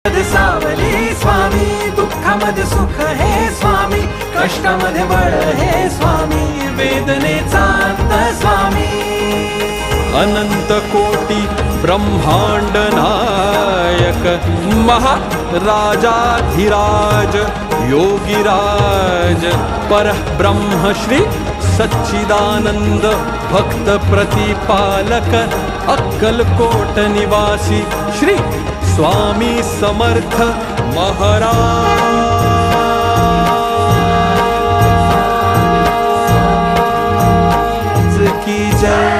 सावली स्वामी, दुःखामध्ये सुख हे स्वामी, कष्टामध्ये बळ हे स्वामी, वेदनेचा अंत स्वामी. अनंत कोटी ब्रह्मांड नायक महाराजाधिराज योगीराज परब्रह्म श्री सच्चिदानंद भक्त प्रतिपालक अक्कलकोट निवासी श्री स्वामी समर्थ महाराज की जय.